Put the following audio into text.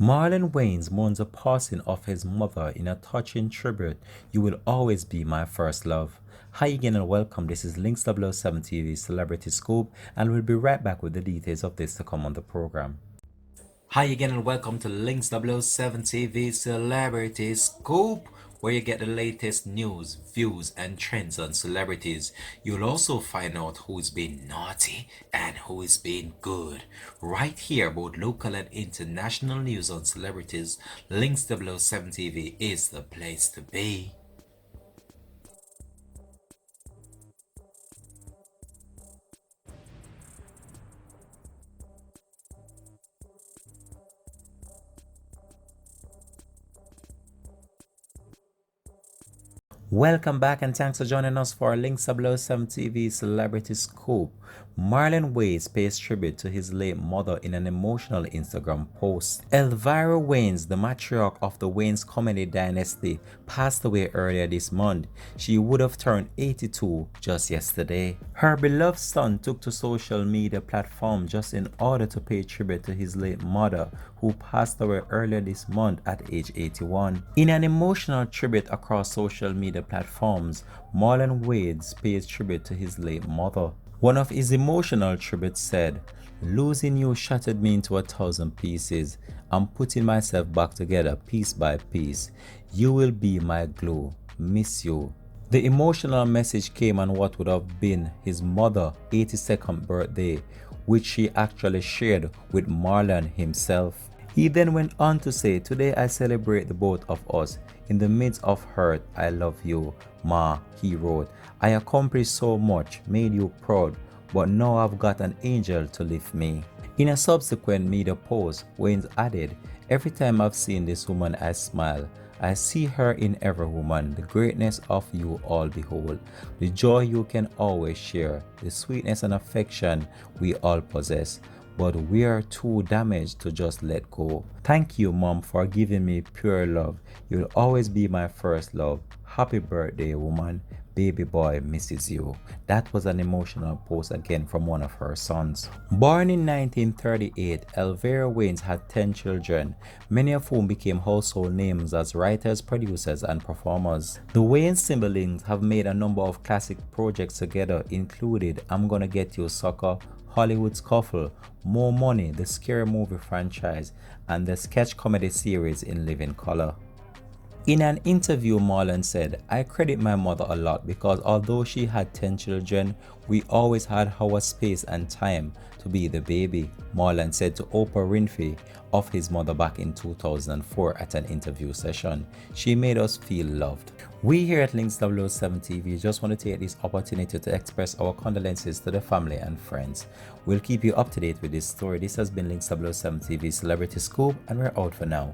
Marlon Wayans mourns the passing of his mother in a touching tribute. You will always be my first love. Hi again and welcome. This is Links 007 TV Celebrity Scoop, and we'll be right back with the details of this to come on the program. Hi again and welcome to Links 007 TV Celebrity Scoop, where you get the latest news, views, and trends on celebrities. You'll also find out who's been naughty and who is being good. Right here, both local and international news on celebrities, Links 007 TV is the place to be. Welcome back and thanks for joining us for Links 007 TV Celebrity Scoop. Marlon Wayans pays tribute to his late mother in an emotional Instagram post. Elvira Wayans, the matriarch of the Wayans comedy dynasty, passed away earlier this month. She would have turned 82 just yesterday. Her beloved son took to social media platforms just in order to pay tribute to his late mother, who passed away earlier this month at age 81. In an emotional tribute across social media platforms, Marlon Wayans pays tribute to his late mother. One of his emotional tributes said, "Losing you shattered me into 1,000 pieces. I'm putting myself back together piece by piece. You will be my glue. Miss you." The emotional message came on what would have been his mother's 82nd birthday, which she actually shared with Marlon himself. He then went on to say, "Today I celebrate the both of us. In the midst of hurt, I love you, Ma," he wrote. "I accomplished so much, made you proud, but now I've got an angel to lift me." In a subsequent media post, Wayans added, "Every time I've seen this woman, I smile. I see her in every woman, the greatness of you all behold, the joy you can always share, the sweetness and affection we all possess. But we are too damaged to just let go. Thank you, Mom, for giving me pure love. You'll always be my first love. Happy birthday, woman. Baby boy misses you." That was an emotional post again from one of her sons. Born in 1938, Elvira Wayans had 10 children, many of whom became household names as writers, producers, and performers. The Wayans siblings have made a number of classic projects together, including I'm Gonna Get You Sucker, Hollywood Scuffle, More Money, the Scary Movie franchise, and the sketch comedy series In Living Color. In an interview, Marlon said, "I credit my mother a lot because although she had 10 children, we always had our space and time to be the baby," Marlon said to Oprah Winfrey of his mother back in 2004 at an interview session. "She made us feel loved." We here at Links 007 TV just want to take this opportunity to express our condolences to the family and friends. We'll keep you up to date with this story. This has been Links 007 TV Celebrity Scoop, and we're out for now.